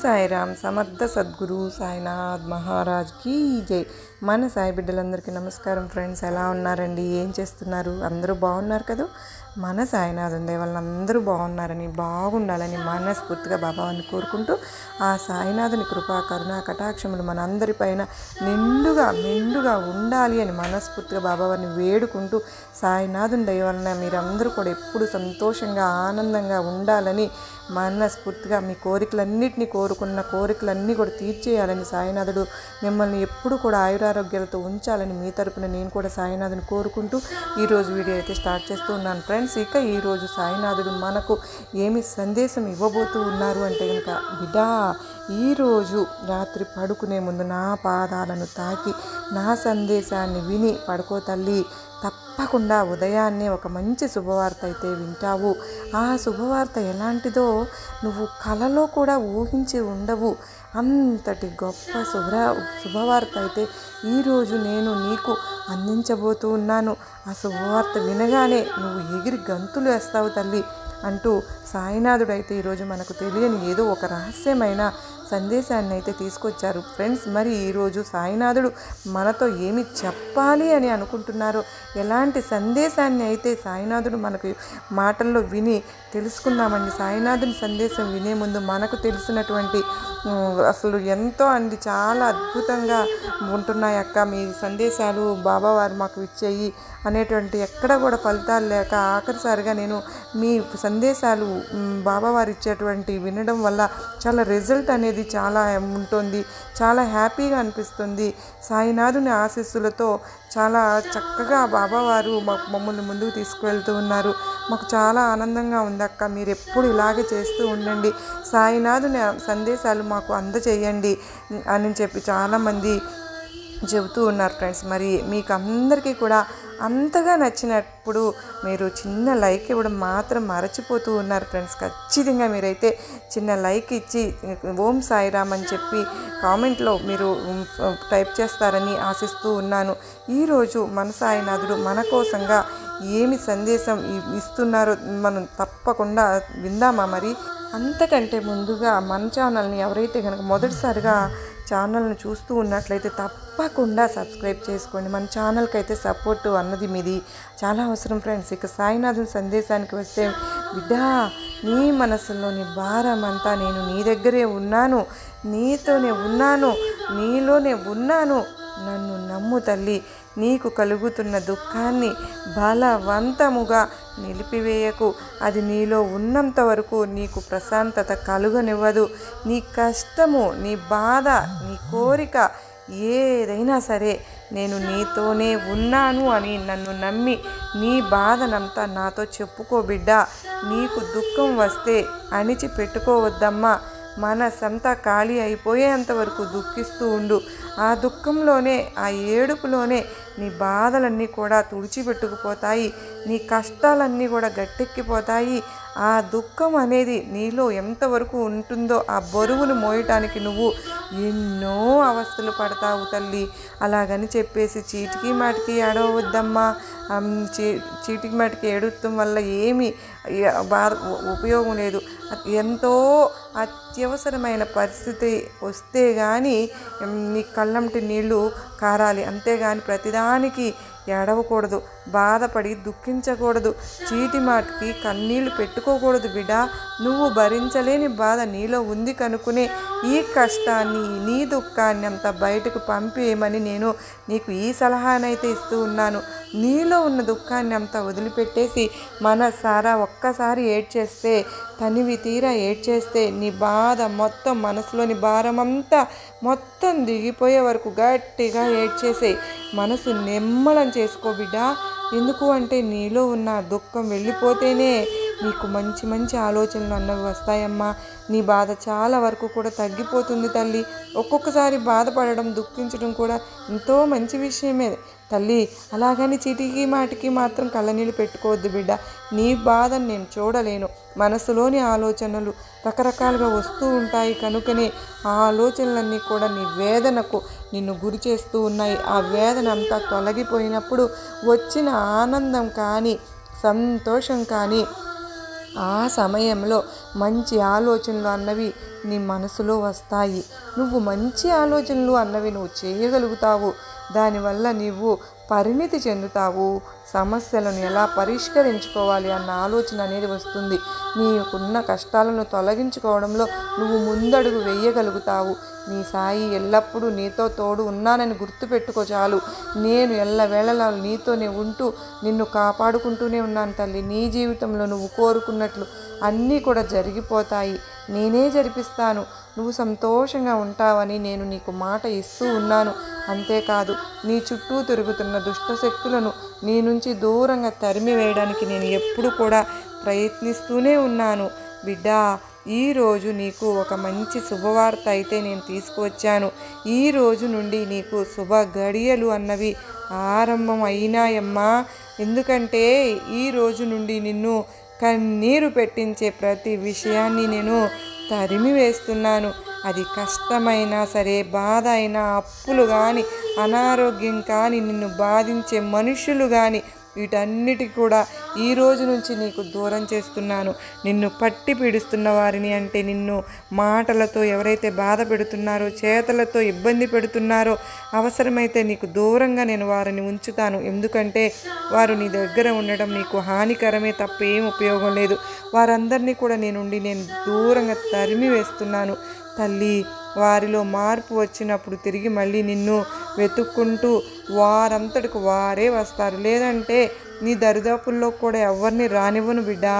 సాయిరామ్ సమర్థ సద్గురు సాయినాథ్ మహారాజ్ కీ జై. మన సాయి బిడ్డలందరికీ నమస్కారం ఫ్రెండ్స్. ఎలా ఉన్నారండి? ఏం చేస్తున్నారు? అందరూ బాగున్నారు కదా? మన సాయినాథ్ ఉండే వాళ్ళందరూ బాగున్నారని, బాగుండాలని మనస్ఫూర్తిగా బాబాని కోరుకుంటూ ఆ సాయినాథుని కృపా కరుణ కటాక్షములు మన అందరిపైన నిండుగా ఉండాలి అని మనస్ఫూర్తిగా బాబావారిని వేడుకుంటూ సాయినాథుని దయ వలన మీరందరూ కూడా ఎప్పుడు సంతోషంగా ఆనందంగా ఉండాలని మనస్ఫూర్తిగా మీ కోరికలన్నింటినీ కోరుకున్న కోరికలన్నీ కూడా తీర్చేయాలని సాయినాథుడు మిమ్మల్ని ఎప్పుడు కూడా ఆయురారోగ్యాలతో ఉంచాలని మీ తరపున నేను కూడా సాయినాథుని కోరుకుంటూ ఈరోజు వీడియో అయితే స్టార్ట్ చేస్తూ ఉన్నాను ఫ్రెండ్స్. ఇక ఈరోజు సాయినాథుడు మనకు ఏమి సందేశం ఇవ్వబోతూ ఉన్నారు అంటే కనుక, బిడ్డా ఈరోజు రాత్రి పడుకునే ముందు నా పాదాలను తాకి నా సందేశాన్ని విని పడుకో తల్లి. తప్పకుండా ఉదయాన్నే ఒక మంచి శుభవార్త అయితే వింటావు. ఆ శుభవార్త ఎలాంటిదో నువ్వు కలలో కూడా ఊహించి ఉండవు. అంతటి గొప్ప శుభవార్త అయితే ఈరోజు నేను నీకు అందించబోతూ ఉన్నాను. ఆ శుభవార్త వినగానే నువ్వు ఎగిరి గంతులు వేస్తావు తల్లి అంటూ సాయినాథుడు అయితే ఈరోజు మనకు తెలియని ఏదో ఒక రహస్యమైన సందేశాన్ని అయితే తీసుకొచ్చారు ఫ్రెండ్స్. మరి ఈరోజు సాయినాథుడు మనతో ఏమి చెప్పాలి అని అనుకుంటున్నారో, ఎలాంటి సందేశాన్ని అయితే సాయినాథుడు మనకు మాటల్లో విని తెలుసుకుందామండి. సాయినాథుని సందేశం వినే ముందు మనకు తెలిసినటువంటి అసలు ఎంతో అండి చాలా అద్భుతంగా ఉంటున్నాయి అక్క మీ సందేశాలు, బాబావారు మాకు ఇచ్చేయి అనేటువంటి ఎక్కడ కూడా ఫలితాలు లేక ఆఖరిసారిగా నేను మీ సందేశాలు బాబావారు ఇచ్చేటువంటి వినడం వల్ల చాలా రిజల్ట్ అనేది చాలా ఉంటుంది, చాలా హ్యాపీగా అనిపిస్తుంది. సాయినాథుని ఆశీస్సులతో చాలా చక్కగా బాబావారు మమ్మల్ని ముందుకు తీసుకువెళ్తూ ఉన్నారు. మాకు చాలా ఆనందంగా ఉందక్క. మీరు ఎప్పుడు ఇలాగే చేస్తూ ఉండండి, సాయినాథుని సందేశాలు మాకు అందజేయండి అని చెప్పి చాలామంది చెబుతూ ఉన్నారు ఫ్రెండ్స్. మరి మీకు అందరికీ కూడా అంతగా నచ్చినప్పుడు మీరు చిన్న లైక్ ఇవ్వడం మాత్రం మరచిపోతూ ఉన్నారు ఫ్రెండ్స్. ఖచ్చితంగా మీరైతే చిన్న లైక్ ఇచ్చి ఓం సాయిరామ్ అని చెప్పి కామెంట్లో మీరు టైప్ చేస్తారని ఆశిస్తూ ఉన్నాను. ఈరోజు మన సాయినాథుడు మన కోసంగా ఏమి సందేశం ఇస్తున్నారో మనం తప్పకుండా విందామా? మరి అంతకంటే ముందుగా మన ఛానల్ని ఎవరైతే కనుక మొదటిసారిగా ఛానల్ని చూస్తూ ఉన్నట్లయితే తప్పకుండా సబ్స్క్రైబ్ చేసుకోండి. మన ఛానల్కి అయితే సపోర్టు అన్నది మీది చాలా అవసరం ఫ్రెండ్స్. ఇక సాయినాథుని సందేశానికి వస్తే, బిడ్డా నీ మనసులోని భారం అంతా నేను నీ దగ్గరే ఉన్నాను, నీతోనే ఉన్నాను, నీలోనే ఉన్నాను, నన్ను నమ్ము తల్లి. నీకు కలుగుతున్న దుఃఖాన్ని బలవంతముగా నిలిపివేయకు. అది నీలో ఉన్నంత వరకు నీకు ప్రశాంతత కలుగనివ్వదు. నీ కష్టము, నీ బాధ, నీ కోరిక ఏదైనా సరే నేను నీతోనే ఉన్నాను అని నన్ను నమ్మి నీ బాధనంతా నాతో చెప్పుకో బిడ్డా. నీకు దుఃఖం వస్తే అణిచి పెట్టుకోవద్దమ్మా. మనసంతా ఖాళీ అయిపోయేంత వరకు దుఃఖిస్తూ ఉండు. ఆ దుఃఖంలోనే, ఆ ఏడుపులోనే నీ బాధలన్నీ కూడా తుడిచిపెట్టుకుపోతాయి, నీ కష్టాలన్నీ కూడా గట్టెక్కిపోతాయి. ఆ దుఃఖం అనేది నీలో ఎంతవరకు ఉంటుందో ఆ బరువును మోయటానికి నువ్వు ఎన్నో అవస్థలు పడతావు తల్లి. అలాగని చెప్పేసి చీటికి మాటికి ఏడవద్దమ్మా. చీటికి మాటికి ఏడుతం వల్ల ఏమీ ఉపయోగం లేదు. ఎంతో అత్యవసరమైన పరిస్థితి వస్తే కానీ నీ కళ్ళంటి నీళ్లు కారాలి, అంతేగాని ప్రతిదానికి ఏడవకూడదు, బాధపడి దుఃఖించకూడదు, చీటి మాటికి కన్నీళ్లు పెట్టుకోకూడదు బిడ్డా. నువ్వు భరించలేని బాధ నీలో ఉంది కనుకునే ఈ కష్టాన్ని, నీ దుఃఖాన్ని అంతా బయటకు పంపేయమని నేను నీకు ఈ సలహానైతే ఇస్తూ ఉన్నాను. నీలో ఉన్న దుఃఖాన్ని అంతా వదిలిపెట్టేసి మనసారా ఒక్కసారి ఏడ్చేస్తే, తనివి తీరా ఏడ్చేస్తే నీ బాధ మొత్తం, మనసులోని భారం అంతా మొత్తం దిగిపోయే వరకు గట్టిగా ఏడ్చేసే మనసు నిమ్మలం చేసుకో బిడ్డా. ఎందుకు అంటే నీలో ఉన్న దుఃఖం వెళ్ళిపోతేనే నీకు మంచి మంచి ఆలోచనలు అన్నవి వస్తాయమ్మా. నీ బాధ చాలా వరకు కూడా తగ్గిపోతుంది తల్లి. ఒక్కొక్కసారి బాధపడడం, దుఃఖించడం కూడా ఎంతో మంచి విషయమే తల్లి. అలాగని చీటికి మాటికి మాత్రం కళ్ళనీళ్ళు పెట్టుకోవద్దు బిడ్డ. నీ బాధను నేను చూడలేను. మనసులోని ఆలోచనలు రకరకాలుగా వస్తూ ఉంటాయి కనుకనే ఆ ఆలోచనలన్నీ కూడా నీ వేదనకు నిన్ను గురి చేస్తూ ఉన్నాయి. ఆ వేదన అంతా తొలగిపోయినప్పుడు వచ్చిన ఆనందం కానీ, సంతోషం కానీ, ఆ సమయంలో మంచి ఆలోచనలు అన్నవి నీ మనసులో వస్తాయి. నువ్వు మంచి ఆలోచనలు అన్నవి నువ్వు చేయగలుగుతావు. దానివల్ల నీవు పరిణితి చెందుతావు. సమస్యలను ఎలా పరిష్కరించుకోవాలి అన్న ఆలోచన అనేది వస్తుంది. నీకున్న కష్టాలను తొలగించుకోవడంలో నువ్వు ముందడుగు వేయగలుగుతావు. నీ సాయి ఎల్లప్పుడూ నీతో తోడు ఉన్నానని గుర్తుపెట్టుకో చాలు. నేను ఎల్లవేళలా నీతోనే ఉంటూ నిన్ను కాపాడుకుంటూనే ఉన్నాను తల్లి. నీ జీవితంలో నువ్వు కోరుకున్నట్లు అన్నీ కూడా జరిగిపోతాయి. నేనే జరిపిస్తాను. నువ్వు సంతోషంగా ఉంటావని నేను నీకు మాట ఇస్తూ ఉన్నాను. అంతేకాదు, నీ చుట్టూ తిరుగుతున్న దుష్టశక్తులను నీ నుంచి దూరంగా తరిమి వేయడానికి నేను ఎప్పుడు కూడా ప్రయత్నిస్తూనే ఉన్నాను. బిడ్డా, ఈరోజు నీకు ఒక మంచి శుభవార్త అయితే నేను తీసుకువచ్చాను. ఈ రోజు నుండి నీకు శుభ గడియలు అన్నవి ఆరంభం అయినాయమ్మా. ఎందుకంటే ఈ రోజు నుండి నిన్ను కన్నీరు పెట్టించే ప్రతి విషయాన్ని నేను తరిమి వేస్తున్నాను. అది కష్టమైనా సరే, బాధ అయినా, అప్పులు కానీ, అనారోగ్యం కానీ, నిన్ను బాధించే మనుషులు కానీ, వీటన్నిటికి కూడా ఈ రోజు నుంచి నీకు దూరం చేస్తున్నాను. నిన్ను పట్టి పీడిస్తున్న వారిని, అంటే నిన్ను మాటలతో ఎవరైతే బాధ పెడుతున్నారో, చేతలతో ఇబ్బంది పెడుతున్నారో, అవసరమైతే నీకు దూరంగా నేను వారిని ఉంచుతాను. ఎందుకంటే వారు నీ దగ్గర ఉండడం నీకు హానికరమే తప్ప ఏం ఉపయోగం లేదు. వారందరినీ కూడా నేను దూరంగా తరిమి వేస్తున్నాను తల్లి. వారిలో మార్పు వచ్చినప్పుడు తిరిగి మళ్ళీ నిన్ను వెతుక్కుంటూ వారంతటికి వారే వస్తారు. లేదంటే నీ దరిదాపుల్లో కూడా ఎవరిని రానివ్వను బిడ్డా.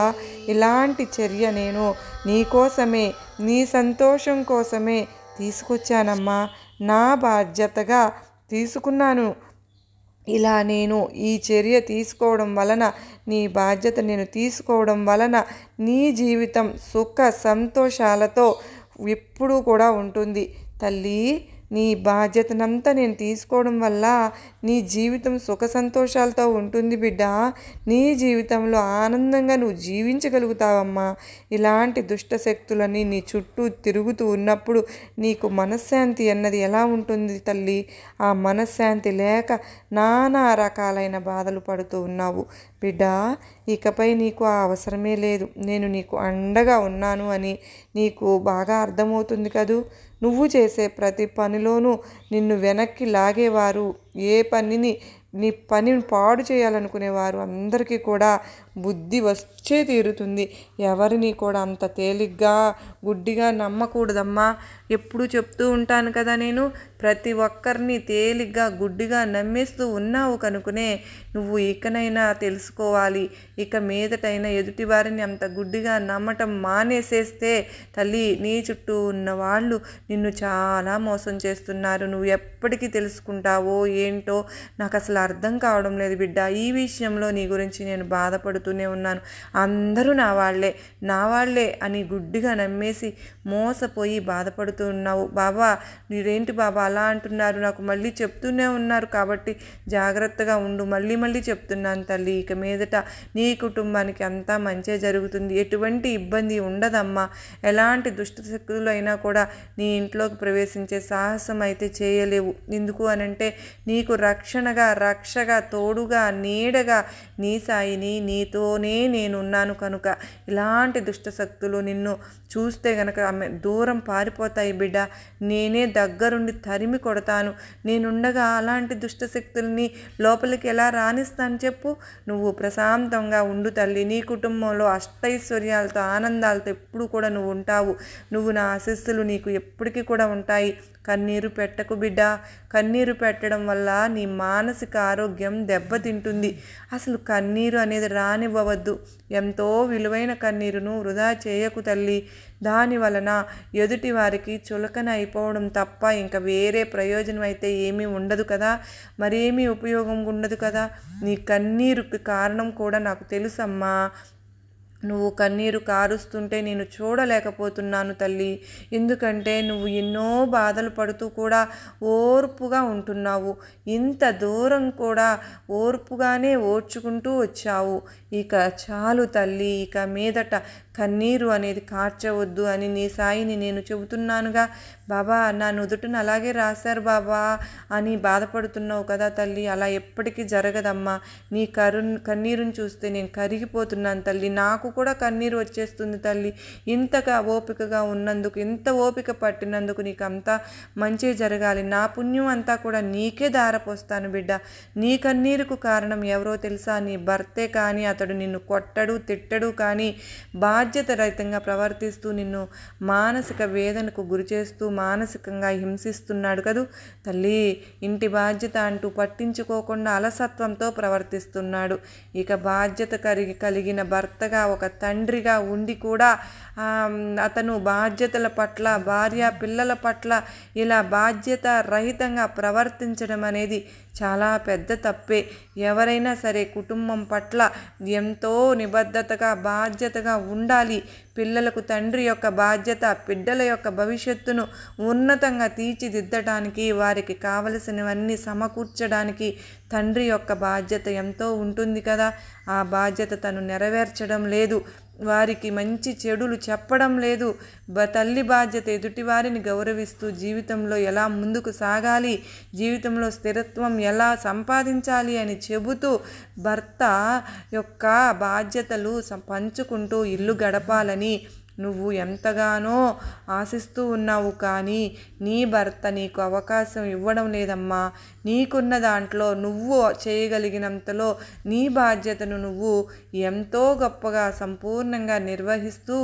ఇలాంటి చర్య నేను నీ కోసమే, నీ సంతోషం కోసమే తీసుకొచ్చానమ్మా. నా బాధ్యతగా తీసుకున్నాను. ఇలా నేను ఈ చర్య తీసుకోవడం వలన, నీ బాధ్యత నేను తీసుకోవడం వలన నీ జీవితం సుఖ సంతోషాలతో ఎప్పుడూ కూడా ఉంటుంది తల్లి. నీ బాధ్యతనంతా నేను తీసుకోవడం వల్ల నీ జీవితం సుఖ సంతోషాలతో ఉంటుంది బిడ్డ. నీ జీవితంలో ఆనందంగా నువ్వు జీవించగలుగుతావమ్మా. ఇలాంటి దుష్ట శక్తులని నీ చుట్టూ తిరుగుతూ ఉన్నప్పుడు నీకు మనశ్శాంతి అన్నది ఎలా ఉంటుంది తల్లి? ఆ మనశ్శాంతి లేక నానా రకాలైన బాధలు పడుతూ ఉన్నావు బిడ్డ. ఇకపై నీకు ఆ అవసరమే లేదు. నేను నీకు అండగా ఉన్నాను అని నీకు బాగా అర్థమవుతుంది కదూ. నువ్వు చేసే ప్రతి పనిలోనూ నిన్ను వెనక్కి లాగేవారు, ఏ పనిని నీ పనిని పాడు చేయాలనుకునేవారు అందరికీ కూడా బుద్ధి వచ్చే తీరుతుంది. ఎవరిని కూడా అంత తేలిగ్గా గుడ్డిగా నమ్మకూడదమ్మా. ఎప్పుడు చెప్తూ ఉంటాను కదా, నేను ప్రతి ఒక్కరిని తేలిగ్గా గుడ్డిగా నమ్మేస్తూ ఉన్నావు కనుకనే నువ్వు ఇకనైనా తెలుసుకోవాలి. ఇక మీదటైనా ఎదుటి వారిని అంత గుడ్డిగా నమ్మటం మానేసేస్తే తల్లి, నీ చుట్టూ ఉన్న వాళ్ళు నిన్ను చాలా మోసం చేస్తున్నారు. నువ్వు ఎప్పటికీ తెలుసుకుంటావో ఏంటో నాకు అసలు అర్థం కావడం లేదు బిడ్డ. ఈ విషయంలో నీ గురించి నేను బాధపడుతూనే ఉన్నాను. అందరూ నా వాళ్ళే అని గుడ్డిగా నమ్మేసి మోసపోయి బాధపడుతూ ఉన్నావు. బాబా, మీరేంటి బాబా అలా అంటున్నారు? నాకు మళ్ళీ చెప్తూనే ఉన్నారు కాబట్టి జాగ్రత్తగా ఉండు. మళ్ళీ చెప్తున్నాను తల్లి. ఇక మీదట నీ కుటుంబానికి అంతా మంచే జరుగుతుంది. ఎటువంటి ఇబ్బంది ఉండదమ్మా. ఎలాంటి దుష్ట శక్తులు అయినా కూడా నీ ఇంట్లోకి ప్రవేశించే సాహసం అయితే చేయలేవు. ఎందుకు అనంటే నీకు రక్షగా తోడుగా నీడగా నీ సాయిని, నీతోనే నేనున్నాను కనుక ఇలాంటి దుష్ట శక్తులు నిన్ను చూస్తే గనక దూరం పారిపోతాయి బిడ్డ. నేనే దగ్గరుండి తరిమి కొడతాను. నేనుండగా అలాంటి దుష్టశక్తుల్ని లోపలికి ఎలా రాణిస్తాను చెప్పు? నువ్వు ప్రశాంతంగా ఉండు తల్లి. నీ కుటుంబంలో అష్టైశ్వర్యాలతో ఆనందాలతో ఎప్పుడు కూడా నువ్వు ఉంటావు. నువ్వు నా ఆశీస్సులు నీకు ఎప్పటికీ కూడా ఉంటాయి. కన్నీరు పెట్టకు బిడ్డ. కన్నీరు పెట్టడం వల్ల నీ మానసిక ఆరోగ్యం దెబ్బతింటుంది. అసలు కన్నీరు అనేది రానివ్వవద్దు. ఎంతో విలువైన కన్నీరును వృధా చేయకు తల్లి. దాని వలన ఎదుటి వారికి చులకన అయిపోవడం తప్ప ఇంకా వేరే ప్రయోజనం అయితే ఏమీ ఉండదు కదా, మరేమీ ఉపయోగం ఉండదు కదా. నీ కన్నీరుకి కారణం కూడా నాకు తెలుసమ్మా. నువ్వు కన్నీరు కారుస్తుంటే నేను చూడలేకపోతున్నాను తల్లి. ఎందుకంటే నువ్వు ఎన్నో బాధలు పడుతూ కూడా ఓర్పుగా ఉంటున్నావు. ఇంత దూరం కూడా ఓర్పుగానే ఓర్చుకుంటూ వచ్చావు. ఇక చాలు తల్లి. ఇక మీదట కన్నీరు అనేది కార్చవద్దు అని నీ సాయిని నేను చెబుతున్నానుగా. బాబా నా నుదుటిని అలాగే రాశారు బాబా అని బాధపడుతున్నావు కదా తల్లి. అలా ఎప్పటికీ జరగదమ్మా. నీ కన్నీరుని చూస్తే నేను కరిగిపోతున్నాను తల్లి. నాకు కూడా కన్నీరు వచ్చేస్తుంది తల్లి. ఇంతగా ఓపికగా ఉన్నందుకు, ఇంత ఓపిక పట్టినందుకు నీకు అంతా మంచి జరగాలి. నా పుణ్యం అంతా కూడా నీకే దారపోస్తాను బిడ్డ. నీ కన్నీరుకు కారణం ఎవరో తెలుసా? నీ భర్తే. కానీ అతడు నిన్ను కొట్టడు, తిట్టడు, కానీ బాధ్యత రహితంగా ప్రవర్తిస్తూ నిన్ను మానసిక వేదనకు గురిచేస్తూ మానసికంగా హింసిస్తున్నాడు కదూ తల్లి. ఇంటి బాధ్యత అంటూ పట్టించుకోకుండా అలసత్వంతో ప్రవర్తిస్తున్నాడు. ఇక బాధ్యత కలిగిన భర్తగా, ఒక తండ్రిగా ఉండి కూడా అతను బాధ్యతల పట్ల, భార్య పిల్లల పట్ల ఇలా బాధ్యత రహితంగా ప్రవర్తించడం అనేది చాలా పెద్ద తప్పే. ఎవరైనా సరే కుటుంబం పట్ల ఎంతో నిబద్ధతగా, బాధ్యతగా ఉండాలి. పిల్లలకు తండ్రి యొక్క బాధ్యత, బిడ్డల యొక్క భవిష్యత్తును ఉన్నతంగా తీర్చిదిద్దడానికి, వారికి కావలసినవన్నీ సమకూర్చడానికి తండ్రి యొక్క బాధ్యత ఎంతో ఉంటుంది కదా. ఆ బాధ్యత తను నెరవేర్చడం లేదు. వారికి మంచి చెడులు చెప్పడం లేదు. తల్లి బాధ్యత ఎదుటివారిని గౌరవిస్తూ జీవితంలో ఎలా ముందుకు సాగాలి, జీవితంలో స్థిరత్వం ఎలా సంపాదించాలి అని చెబుతూ భర్త యొక్క బాధ్యతలు పంచుకుంటూ ఇల్లు గడపాలని నువ్వు ఎంతగానో ఆశిస్తూ ఉన్నావు. కానీ నీ భర్త నీకు అవకాశం ఇవ్వడం లేదమ్మా. నీకున్న దాంట్లో నువ్వు చేయగలిగినంతలో నీ బాధ్యతను నువ్వు ఎంతో గొప్పగా సంపూర్ణంగా నిర్వహిస్తూ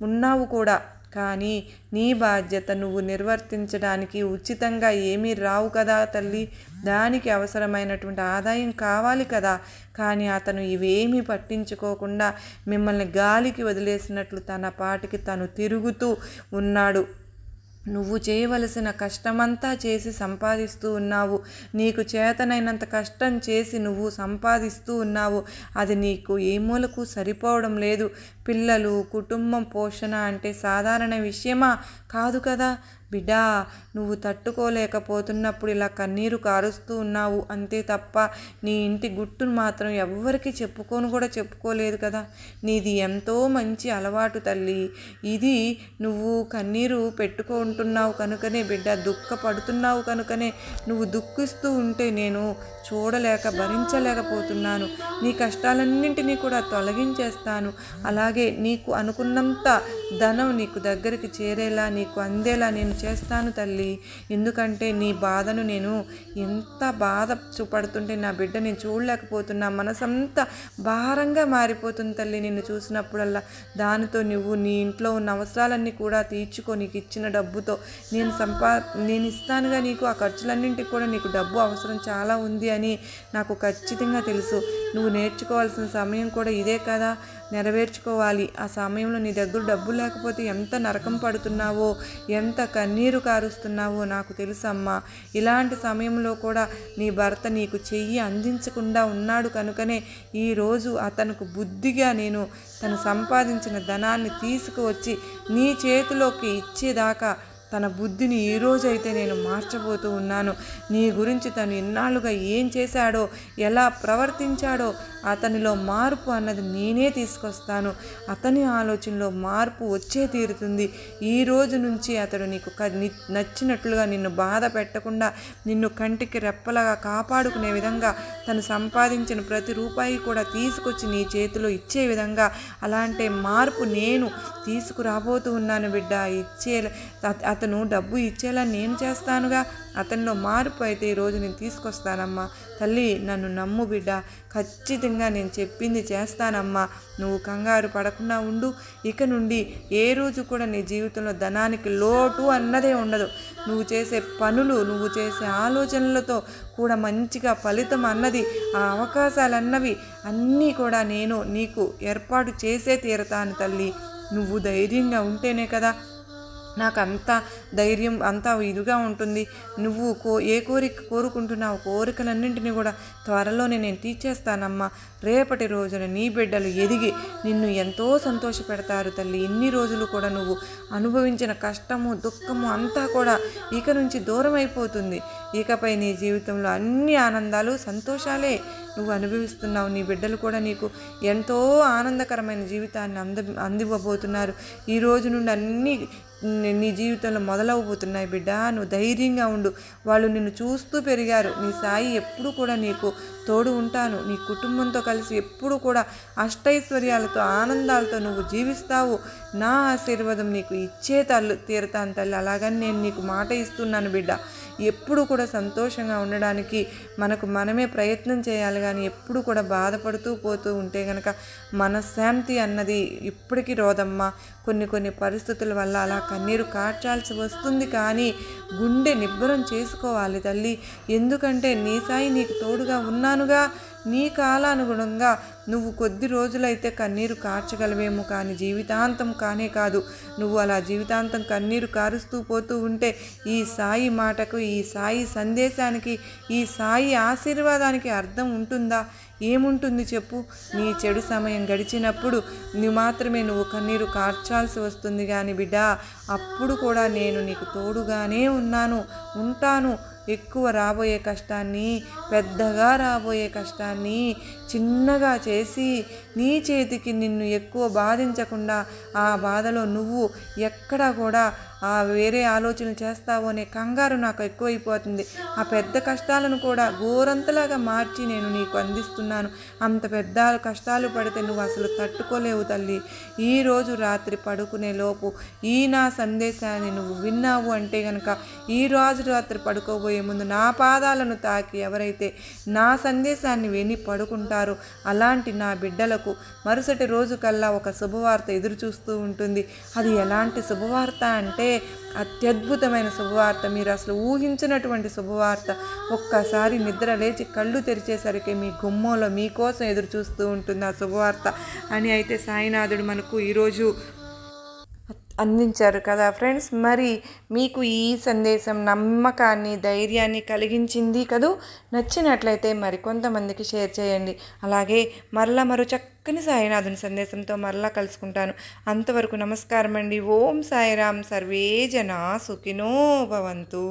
ఉన్నావు కూడా. కానీ నీ బాధ్యత నువ్వు నిర్వర్తించడానికి ఉచితంగా ఏమీ రావు కదా తల్లి. దానికి అవసరమైనటువంటి ఆదాయం కావాలి కదా. కానీ అతను ఇవేమీ పట్టించుకోకుండా మిమ్మల్ని గాలికి వదిలేసినట్లు తన పాటికి తను తిరుగుతూ ఉన్నాడు. నువ్వు చేయవలసిన కష్టమంతా చేసి సంపాదిస్తూ ఉన్నావు. నీకు చేతనైనంత కష్టం చేసి నువ్వు సంపాదిస్తూ ఉన్నావు. అది నీకు ఏ మూలకు సరిపోవడం లేదు. పిల్లలు, కుటుంబం పోషణ అంటే సాధారణ విషయమా? కాదు కదా బిడ్డా. నువ్వు తట్టుకోలేకపోతున్నప్పుడు ఇలా కన్నీరు కారుస్తూ ఉన్నావు అంతే తప్ప నీ ఇంటి గుట్టును మాత్రం ఎవ్వరికి చెప్పుకోలేదు కదా. నీది ఎంతో మంచి అలవాటు తల్లి. ఇది నువ్వు కన్నీరు పెట్టుకుంటున్నావు కనుకనే బిడ్డ, దుఃఖపడుతున్నావు కనుకనే, నువ్వు దుఃఖిస్తూ ఉంటే నేను భరించలేకపోతున్నాను. నీ కష్టాలన్నింటినీ కూడా తొలగించేస్తాను. అలాగే నీకు అనుకున్నంత ధనం నీకు దగ్గరికి చేరేలా, నీకు అందేలా నేను చేస్తాను తల్లి. ఎందుకంటే నీ బాధను నేను ఎంత బాధ చూపడుతుంటే నా బిడ్డ నేను చూడలేకపోతున్నా. మనసంతా భారంగా మారిపోతుంది తల్లి నిన్ను చూసినప్పుడల్లా. దానితో నువ్వు నీ ఇంట్లో ఉన్న అవసరాలన్నీ కూడా తీర్చుకో. నీకు ఇచ్చిన డబ్బుతో నేను ఇస్తానుగా నీకు. ఆ ఖర్చులన్నింటికి కూడా నీకు డబ్బు అవసరం చాలా ఉంది అని నాకు ఖచ్చితంగా తెలుసు. నువ్వు నేర్చుకోవాల్సిన సమయం కూడా ఇదే కదా, నెరవేర్చుకోవాలి. ఆ సమయంలో నీ దగ్గర డబ్బు లేకపోతే ఎంత నరకం పడుతున్నావో, ఎంత కన్నీరు కారుస్తున్నావో నాకు తెలుసమ్మా. ఇలాంటి సమయంలో కూడా నీ భర్త నీకు చెయ్యి అందించకుండా ఉన్నాడు కనుకనే ఈరోజు అతనికి బుద్ధిగా నేను తను సంపాదించిన ధనాన్ని తీసుకువచ్చి నీ చేతిలోకి ఇచ్చేదాకా తన బుద్ధిని ఈరోజైతే నేను మార్చబోతూ ఉన్నాను. నీ గురించి తను ఇన్నాళ్ళుగా ఏం చేశాడో, ఎలా ప్రవర్తించాడో అతనిలో మార్పు అన్నది నేనే తీసుకొస్తాను. అతని ఆలోచనలో మార్పు వచ్చే తీరుతుంది. ఈ రోజు నుంచి అతడు నీకు నచ్చినట్లుగా నిన్ను బాధ పెట్టకుండా, నిన్ను కంటికి రెప్పలాగా కాపాడుకునే విధంగా, తను సంపాదించిన ప్రతి రూపాయి కూడా తీసుకొచ్చి నీ చేతిలో ఇచ్చే విధంగా అలాంటి మార్పు నేను తీసుకురాబోతూ ఉన్నాను బిడ్డ. అతను డబ్బు ఇచ్చేలా నేను చేస్తానుగా. అతనిలో మార్పు అయితే ఈరోజు నేను తీసుకొస్తానమ్మా. తల్లి నన్ను నమ్ము బిడ్డ, ఖచ్చితంగా నేను చెప్పింది చేస్తానమ్మా. నువ్వు కంగారు పడకుండా ఉండు. ఇక నుండి ఏ రోజు కూడా నీ జీవితంలో ధనానికి లోటు అన్నదే ఉండదు. నువ్వు చేసే పనులు, నువ్వు చేసే ఆలోచనలతో కూడా మంచిగా ఫలితం అన్నది, ఆ అవకాశాలన్నవి అన్నీ కూడా నేను నీకు ఏర్పాటు చేసే తీరతాను తల్లి. నువ్వు ధైర్యంగా ఉంటేనే కదా నాకు అంత ధైర్యం అంతా ఇదిగా ఉంటుంది. నువ్వు ఏ కోరిక కోరుకుంటున్నావు కోరికలన్నింటినీ కూడా త్వరలోనే నేను తీర్చేస్తానమ్మా. రేపటి రోజున నీ బిడ్డలు ఎదిగి నిన్ను ఎంతో సంతోషపెడతారు తల్లి. ఇన్ని రోజులు కూడా నువ్వు అనుభవించిన కష్టము దుఃఖము అంతా కూడా ఇక నుంచి దూరం అయిపోతుంది. ఇకపై నీ జీవితంలో అన్ని ఆనందాలు సంతోషాలే నువ్వు అనుభవిస్తున్నావు. నీ బిడ్డలు కూడా నీకు ఎంతో ఆనందకరమైన జీవితాన్ని అందివ్వబోతున్నారు. ఈ రోజు నుండి అన్నీ నీ జీవితంలో మొదలవబోతున్నాయి బిడ్డ. నువ్వు ధైర్యంగా ఉండు. వాళ్ళు నిన్ను చూస్తూ పెరిగారు. నీ సాయి ఎప్పుడు కూడా నీకు తోడు ఉంటాను. నీ కుటుంబంతో కలిసి ఎప్పుడు కూడా అష్టైశ్వర్యాలతో ఆనందాలతో నువ్వు జీవిస్తావు. నా ఆశీర్వాదం నీకు ఇచ్చే తీరతాను తల్లి. అలాగని నేను నీకు మాట ఇస్తున్నాను బిడ్డ. ఎప్పుడు కూడా సంతోషంగా ఉండడానికి మనమే ప్రయత్నం చేయాలి. కానీ ఎప్పుడు కూడా బాధపడుతూ పోతూ ఉంటే కనుక మనశ్శాంతి అన్నది ఇప్పటికీ రోదమ్మా. కొన్ని పరిస్థితుల వల్ల అలా కన్నీరు కార్చాల్సి వస్తుంది. కానీ గుండె నిబ్బరం చేసుకోవాలి తల్లి. ఎందుకంటే నీ సాయి నీకు తోడుగా ఉన్నానుగా. నీ కాలానుగుణంగా నువ్వు కొద్ది రోజులైతే కన్నీరు కార్చగలవేమో, కానీ జీవితాంతం కానే కాదు. నువ్వు అలా జీవితాంతం కన్నీరు కారుస్తూ పోతూ ఉంటే ఈ సాయి మాటకు, ఈ సాయి సందేశానికి, ఈ సాయి ఆశీర్వాదానికి అర్థం ఉంటుందా? ఏముంటుంది చెప్పు? నీ చెడు సమయం గడిచినప్పుడు నువ్వు కన్నీరు కార్చాల్సి వస్తుంది. కానీ బిడ్డ, అప్పుడు కూడా నేను నీకు తోడుగానే ఉంటాను. ఎక్కువ రాబోయే కష్టాన్ని, పెద్దగా రాబోయే కష్టాన్ని చిన్నగా చేసి నీ చేతికి నిన్ను ఎక్కువ బాధించకుండా, ఆ బాధలో నువ్వు ఎక్కడా కూడా వేరే ఆలోచనలు చేస్తావో అనే కంగారు నాకు ఎక్కువైపోతుంది. ఆ పెద్ద కష్టాలను కూడా గోరంతలాగా మార్చి నేను నీకు అందిస్తున్నాను. అంత పెద్ద కష్టాలు పడితే నువ్వు అసలు తట్టుకోలేవు తల్లి. ఈరోజు రాత్రి పడుకునే లోపు ఈ నా సందేశాన్ని నువ్వు విన్నావు అంటే కనుక ఈ రోజు రాత్రి పడుకోబోయే ముందు నా పాదాలను తాకి ఎవరైతే నా సందేశాన్ని విని పడుకుంటారో అలాంటి నా బిడ్డలకు మరుసటి రోజు కల్లా ఒక శుభవార్త ఎదురు చూస్తూ ఉంటుంది. అది ఎలాంటి శుభవార్త అంటే అత్యద్భుతమైన శుభవార్త. మీరు అసలు ఊహించినటువంటి శుభవార్త. ఒక్కసారి నిద్ర లేచి కళ్ళు తెరిచేసరికి మీ గుమ్మంలో మీకోసం ఎదురు చూస్తూ ఉంటుంది ఆ శుభవార్త అని అయితే సాయినాథుడు మనకు ఈరోజు అందించారు కదా ఫ్రెండ్స్. మరి మీకు ఈ సందేశం నమ్మకాన్ని, ధైర్యాన్ని కలిగించింది కదూ. నచ్చినట్లయితే మరి కొంతమందికి షేర్ చేయండి. అలాగే మరో చక్కని సాయినాథుని సందేశంతో మరలా కలుసుకుంటాను. అంతవరకు నమస్కారం అండి. ఓం సాయిరాం. సర్వే జనా సుఖినో భవంతు.